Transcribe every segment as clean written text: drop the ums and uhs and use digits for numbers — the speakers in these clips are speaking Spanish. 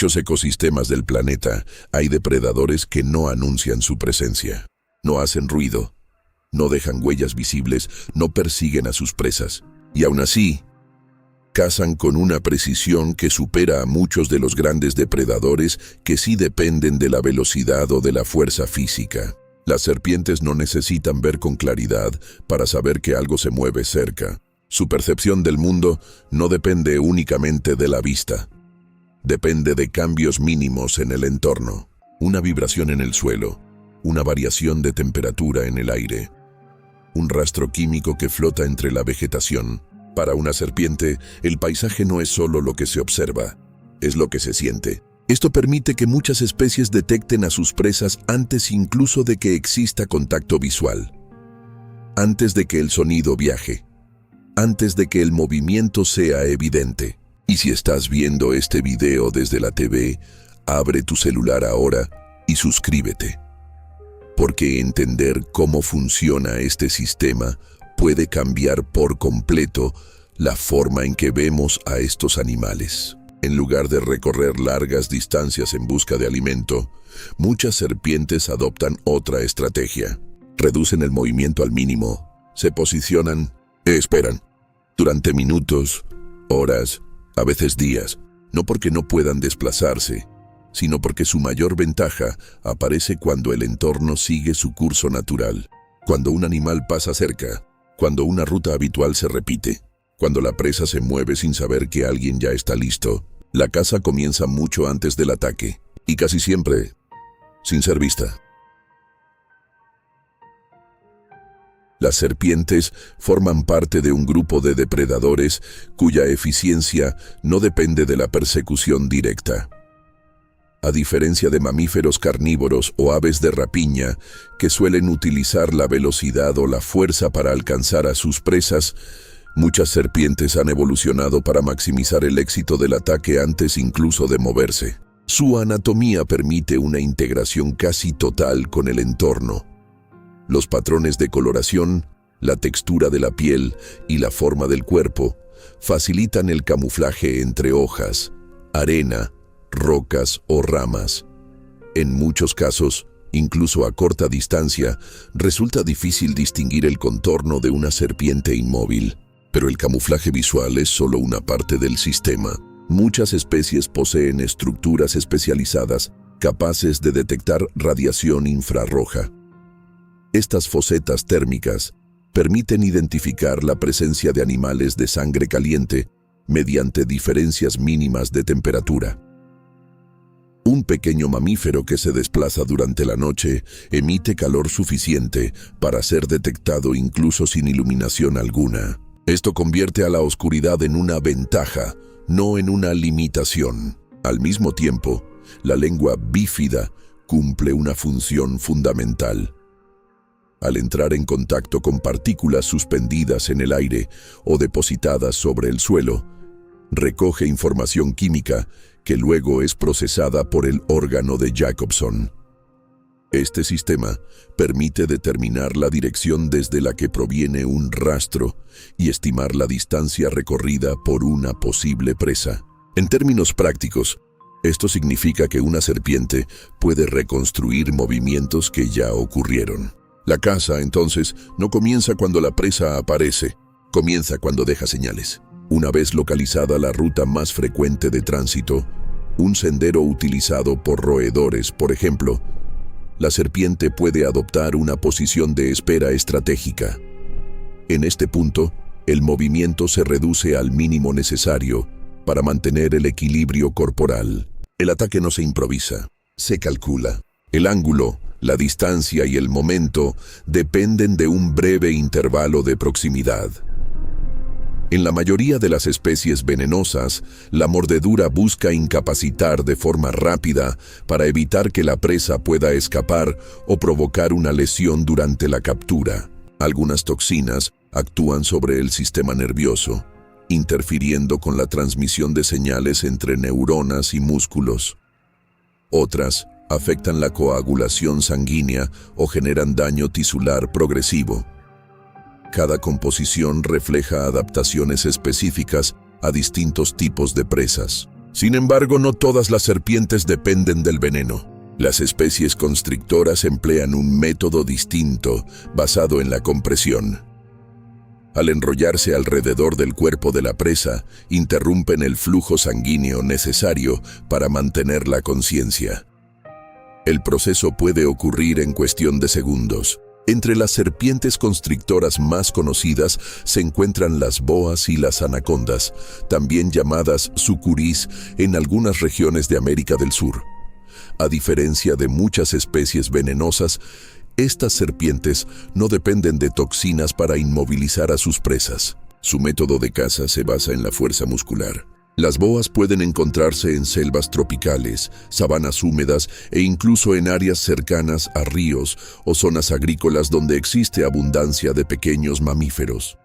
muchos ecosistemas del planeta hay depredadores que no anuncian su presencia. No hacen ruido, no dejan huellas visibles, no persiguen a sus presas. Y aún así, cazan con una precisión que supera a muchos de los grandes depredadores que sí dependen de la velocidad o de la fuerza física. Las serpientes no necesitan ver con claridad para saber que algo se mueve cerca. Su percepción del mundo no depende únicamente de la vista. Depende de cambios mínimos en el entorno. Una vibración en el suelo, una variación de temperatura en el aire, un rastro químico que flota entre la vegetación. Para una serpiente, el paisaje no es solo lo que se observa, es lo que se siente. Esto permite que muchas especies detecten a sus presas antes incluso de que exista contacto visual, antes de que el sonido viaje, antes de que el movimiento sea evidente. Y si estás viendo este video desde la TV, abre tu celular ahora y suscríbete, porque entender cómo funciona este sistema puede cambiar por completo la forma en que vemos a estos animales. En lugar de recorrer largas distancias en busca de alimento, muchas serpientes adoptan otra estrategia. Reducen el movimiento al mínimo, se posicionan e esperan. Durante minutos, horas, a veces días, no porque no puedan desplazarse, sino porque su mayor ventaja aparece cuando el entorno sigue su curso natural, cuando un animal pasa cerca, cuando una ruta habitual se repite, cuando la presa se mueve sin saber que alguien ya está listo. La caza comienza mucho antes del ataque, y casi siempre sin ser vista. Las serpientes forman parte de un grupo de depredadores cuya eficiencia no depende de la persecución directa. A diferencia de mamíferos carnívoros o aves de rapiña, que suelen utilizar la velocidad o la fuerza para alcanzar a sus presas, muchas serpientes han evolucionado para maximizar el éxito del ataque antes incluso de moverse. Su anatomía permite una integración casi total con el entorno. Los patrones de coloración, la textura de la piel y la forma del cuerpo facilitan el camuflaje entre hojas, arena, rocas o ramas. En muchos casos, incluso a corta distancia, resulta difícil distinguir el contorno de una serpiente inmóvil. Pero el camuflaje visual es solo una parte del sistema. Muchas especies poseen estructuras especializadas capaces de detectar radiación infrarroja. Estas fosetas térmicas permiten identificar la presencia de animales de sangre caliente mediante diferencias mínimas de temperatura. Un pequeño mamífero que se desplaza durante la noche emite calor suficiente para ser detectado incluso sin iluminación alguna. Esto convierte a la oscuridad en una ventaja, no en una limitación. Al mismo tiempo, la lengua bífida cumple una función fundamental. Al entrar en contacto con partículas suspendidas en el aire o depositadas sobre el suelo, recoge información química que luego es procesada por el órgano de Jacobson. Este sistema permite determinar la dirección desde la que proviene un rastro y estimar la distancia recorrida por una posible presa. En términos prácticos, esto significa que una serpiente puede reconstruir movimientos que ya ocurrieron. La caza, entonces, no comienza cuando la presa aparece, comienza cuando deja señales. Una vez localizada la ruta más frecuente de tránsito, un sendero utilizado por roedores, por ejemplo, la serpiente puede adoptar una posición de espera estratégica. En este punto, el movimiento se reduce al mínimo necesario para mantener el equilibrio corporal. El ataque no se improvisa, se calcula. El ángulo, la distancia y el momento dependen de un breve intervalo de proximidad. En la mayoría de las especies venenosas, la mordedura busca incapacitar de forma rápida para evitar que la presa pueda escapar o provocar una lesión durante la captura. Algunas toxinas actúan sobre el sistema nervioso, interfiriendo con la transmisión de señales entre neuronas y músculos. Otras afectan la coagulación sanguínea o generan daño tisular progresivo. Cada composición refleja adaptaciones específicas a distintos tipos de presas. Sin embargo, no todas las serpientes dependen del veneno. Las especies constrictoras emplean un método distinto basado en la compresión. Al enrollarse alrededor del cuerpo de la presa, interrumpen el flujo sanguíneo necesario para mantener la conciencia. El proceso puede ocurrir en cuestión de segundos. Entre las serpientes constrictoras más conocidas se encuentran las boas y las anacondas, también llamadas sucurís en algunas regiones de América del Sur. A diferencia de muchas especies venenosas, estas serpientes no dependen de toxinas para inmovilizar a sus presas. Su método de caza se basa en la fuerza muscular. Las boas pueden encontrarse en selvas tropicales, sabanas húmedas e incluso en áreas cercanas a ríos o zonas agrícolas donde existe abundancia de pequeños mamíferos.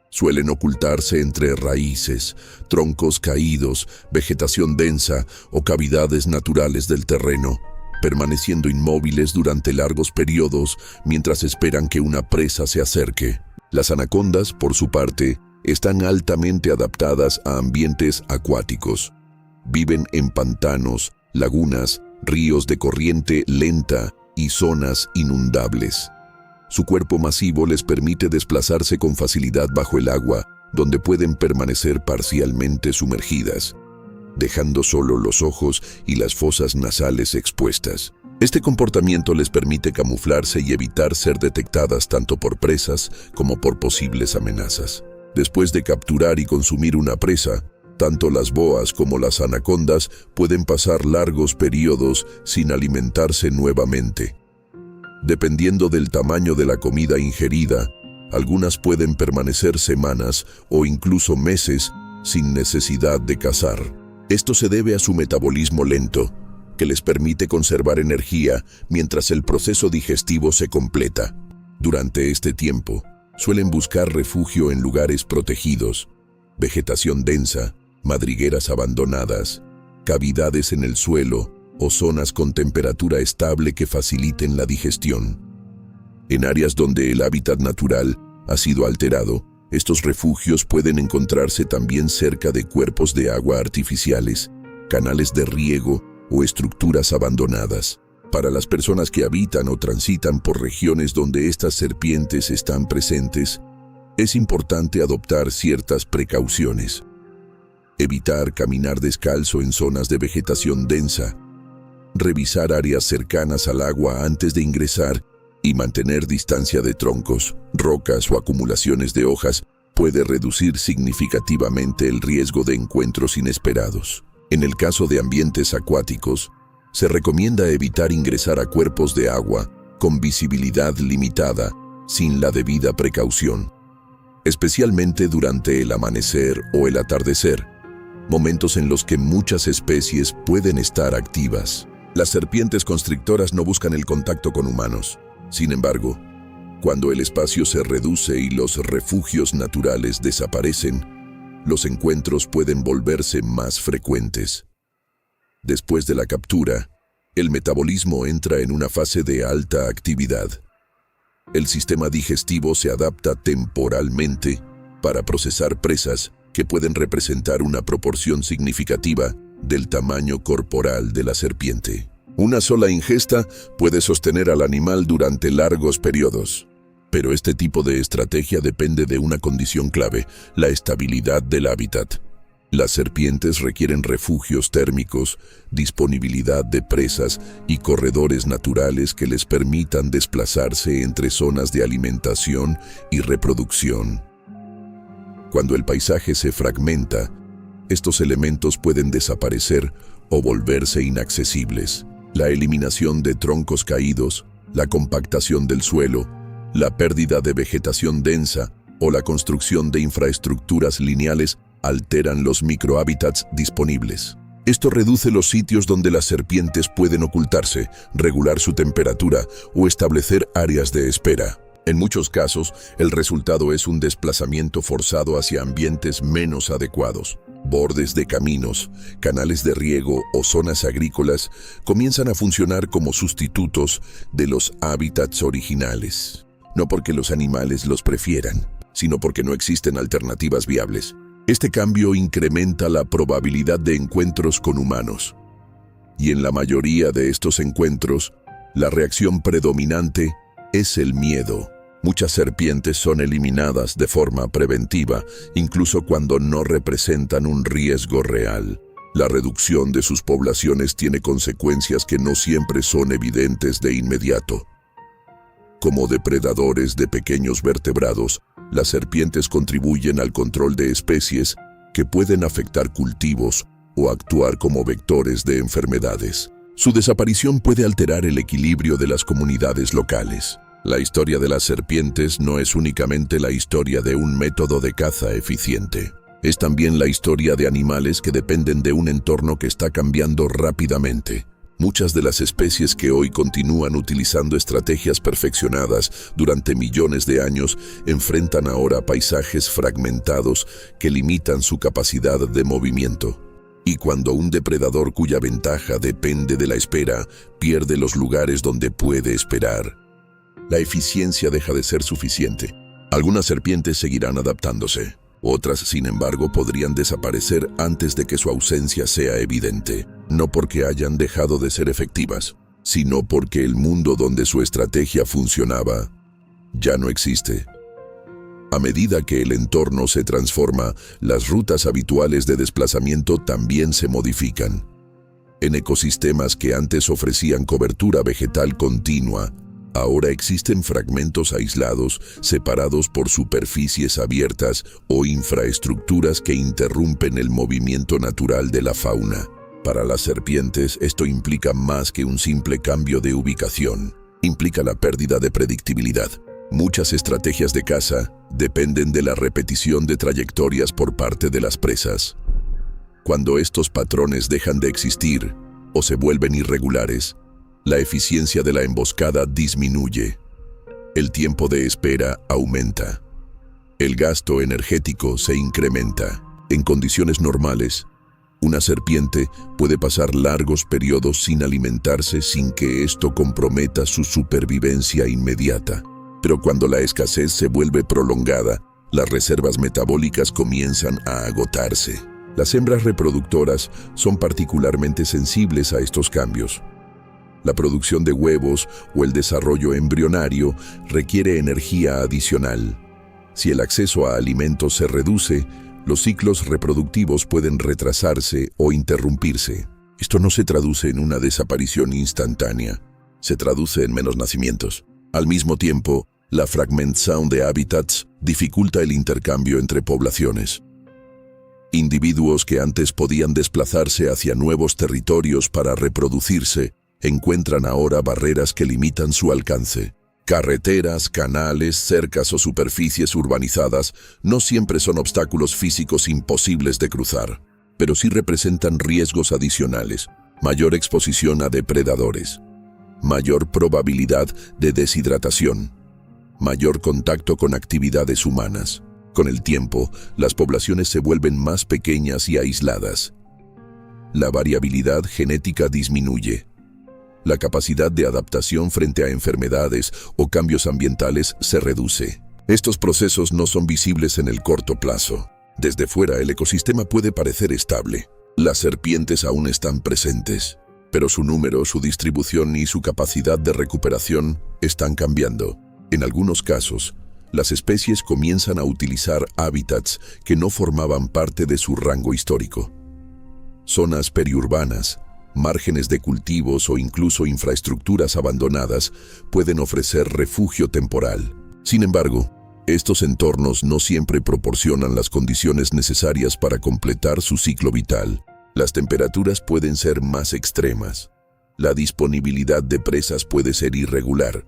Suelen ocultarse entre raíces, troncos caídos, vegetación densa o cavidades naturales del terreno, permaneciendo inmóviles durante largos periodos mientras esperan que una presa se acerque. Las anacondas, por su parte, están altamente adaptadas a ambientes acuáticos. Viven en pantanos, lagunas, ríos de corriente lenta y zonas inundables. Su cuerpo masivo les permite desplazarse con facilidad bajo el agua, donde pueden permanecer parcialmente sumergidas, dejando solo los ojos y las fosas nasales expuestas. Este comportamiento les permite camuflarse y evitar ser detectadas tanto por presas como por posibles amenazas. Después de capturar y consumir una presa, tanto las boas como las anacondas pueden pasar largos periodos sin alimentarse nuevamente. Dependiendo del tamaño de la comida ingerida, algunas pueden permanecer semanas o incluso meses sin necesidad de cazar. Esto se debe a su metabolismo lento, que les permite conservar energía mientras el proceso digestivo se completa. Durante este tiempo, suelen buscar refugio en lugares protegidos, vegetación densa, madrigueras abandonadas, cavidades en el suelo o zonas con temperatura estable que faciliten la digestión. En áreas donde el hábitat natural ha sido alterado, estos refugios pueden encontrarse también cerca de cuerpos de agua artificiales, canales de riego o estructuras abandonadas. Para las personas que habitan o transitan por regiones donde estas serpientes están presentes, es importante adoptar ciertas precauciones. Evitar caminar descalzo en zonas de vegetación densa, revisar áreas cercanas al agua antes de ingresar y mantener distancia de troncos, rocas o acumulaciones de hojas puede reducir significativamente el riesgo de encuentros inesperados. En el caso de ambientes acuáticos, se recomienda evitar ingresar a cuerpos de agua con visibilidad limitada sin la debida precaución, especialmente durante el amanecer o el atardecer, momentos en los que muchas especies pueden estar activas. Las serpientes constrictoras no buscan el contacto con humanos. Sin embargo, cuando el espacio se reduce y los refugios naturales desaparecen, los encuentros pueden volverse más frecuentes. Después de la captura, el metabolismo entra en una fase de alta actividad. El sistema digestivo se adapta temporalmente para procesar presas que pueden representar una proporción significativa del tamaño corporal de la serpiente. Una sola ingesta puede sostener al animal durante largos periodos. Pero este tipo de estrategia depende de una condición clave, la estabilidad del hábitat. Las serpientes requieren refugios térmicos, disponibilidad de presas y corredores naturales que les permitan desplazarse entre zonas de alimentación y reproducción. Cuando el paisaje se fragmenta, estos elementos pueden desaparecer o volverse inaccesibles. La eliminación de troncos caídos, la compactación del suelo, la pérdida de vegetación densa o la construcción de infraestructuras lineales alteran los microhábitats disponibles. Esto reduce los sitios donde las serpientes pueden ocultarse, regular su temperatura o establecer áreas de espera. En muchos casos, el resultado es un desplazamiento forzado hacia ambientes menos adecuados. Bordes de caminos, canales de riego o zonas agrícolas comienzan a funcionar como sustitutos de los hábitats originales. No porque los animales los prefieran, sino porque no existen alternativas viables. Este cambio incrementa la probabilidad de encuentros con humanos. Y en la mayoría de estos encuentros, la reacción predominante es el miedo. Muchas serpientes son eliminadas de forma preventiva, incluso cuando no representan un riesgo real. La reducción de sus poblaciones tiene consecuencias que no siempre son evidentes de inmediato. Como depredadores de pequeños vertebrados, las serpientes contribuyen al control de especies que pueden afectar cultivos o actuar como vectores de enfermedades. Su desaparición puede alterar el equilibrio de las comunidades locales. La historia de las serpientes no es únicamente la historia de un método de caza eficiente. Es también la historia de animales que dependen de un entorno que está cambiando rápidamente. Muchas de las especies que hoy continúan utilizando estrategias perfeccionadas durante millones de años enfrentan ahora paisajes fragmentados que limitan su capacidad de movimiento. Y cuando un depredador cuya ventaja depende de la espera pierde los lugares donde puede esperar, la eficiencia deja de ser suficiente. Algunas serpientes seguirán adaptándose. Otras, sin embargo, podrían desaparecer antes de que su ausencia sea evidente, no porque hayan dejado de ser efectivas, sino porque el mundo donde su estrategia funcionaba ya no existe. A medida que el entorno se transforma, las rutas habituales de desplazamiento también se modifican. En ecosistemas que antes ofrecían cobertura vegetal continua, ahora existen fragmentos aislados, separados por superficies abiertas o infraestructuras que interrumpen el movimiento natural de la fauna. Para las serpientes, esto implica más que un simple cambio de ubicación. Implica la pérdida de predictibilidad. Muchas estrategias de caza dependen de la repetición de trayectorias por parte de las presas. Cuando estos patrones dejan de existir o se vuelven irregulares, la eficiencia de la emboscada disminuye. El tiempo de espera aumenta. El gasto energético se incrementa. En condiciones normales, una serpiente puede pasar largos periodos sin alimentarse sin que esto comprometa su supervivencia inmediata. Pero cuando la escasez se vuelve prolongada, las reservas metabólicas comienzan a agotarse. Las hembras reproductoras son particularmente sensibles a estos cambios. La producción de huevos o el desarrollo embrionario requiere energía adicional. Si el acceso a alimentos se reduce, los ciclos reproductivos pueden retrasarse o interrumpirse. Esto no se traduce en una desaparición instantánea, se traduce en menos nacimientos. Al mismo tiempo, la fragmentación de hábitats dificulta el intercambio entre poblaciones. Individuos que antes podían desplazarse hacia nuevos territorios para reproducirse, encuentran ahora barreras que limitan su alcance. Carreteras, canales, cercas o superficies urbanizadas no siempre son obstáculos físicos imposibles de cruzar, pero sí representan riesgos adicionales, mayor exposición a depredadores, mayor probabilidad de deshidratación, mayor contacto con actividades humanas. Con el tiempo, las poblaciones se vuelven más pequeñas y aisladas. La variabilidad genética disminuye. La capacidad de adaptación frente a enfermedades o cambios ambientales se reduce. Estos procesos no son visibles en el corto plazo. Desde fuera, el ecosistema puede parecer estable. Las serpientes aún están presentes, pero su número, su distribución y su capacidad de recuperación están cambiando. En algunos casos, las especies comienzan a utilizar hábitats que no formaban parte de su rango histórico. Zonas periurbanas, márgenes de cultivos o incluso infraestructuras abandonadas pueden ofrecer refugio temporal. Sin embargo, estos entornos no siempre proporcionan las condiciones necesarias para completar su ciclo vital. Las temperaturas pueden ser más extremas. La disponibilidad de presas puede ser irregular.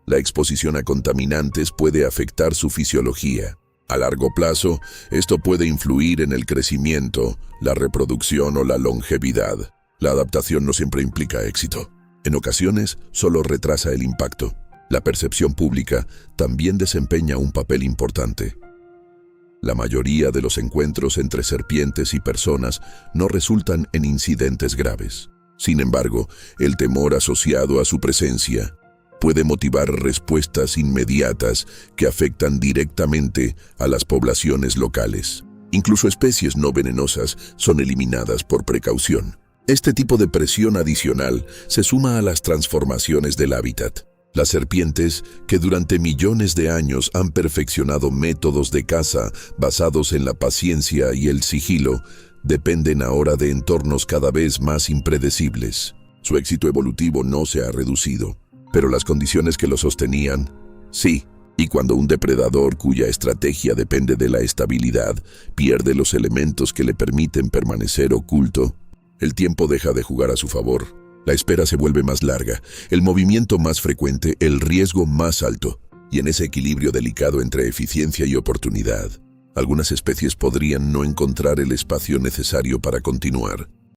La exposición a contaminantes puede afectar su fisiología. A largo plazo, esto puede influir en el crecimiento, la reproducción o la longevidad. La adaptación no siempre implica éxito. En ocasiones, solo retrasa el impacto. La percepción pública también desempeña un papel importante. La mayoría de los encuentros entre serpientes y personas no resultan en incidentes graves. Sin embargo, el temor asociado a su presencia puede motivar respuestas inmediatas que afectan directamente a las poblaciones locales. Incluso especies no venenosas son eliminadas por precaución. Este tipo de presión adicional se suma a las transformaciones del hábitat. Las serpientes, que durante millones de años han perfeccionado métodos de caza basados en la paciencia y el sigilo, dependen ahora de entornos cada vez más impredecibles. Su éxito evolutivo no se ha reducido, pero las condiciones que lo sostenían, sí. Y cuando un depredador cuya estrategia depende de la estabilidad pierde los elementos que le permiten permanecer oculto, el tiempo deja de jugar a su favor. La espera se vuelve más larga, el movimiento más frecuente, el riesgo más alto. Y en ese equilibrio delicado entre eficiencia y oportunidad, algunas especies podrían no encontrar el espacio necesario para continuar.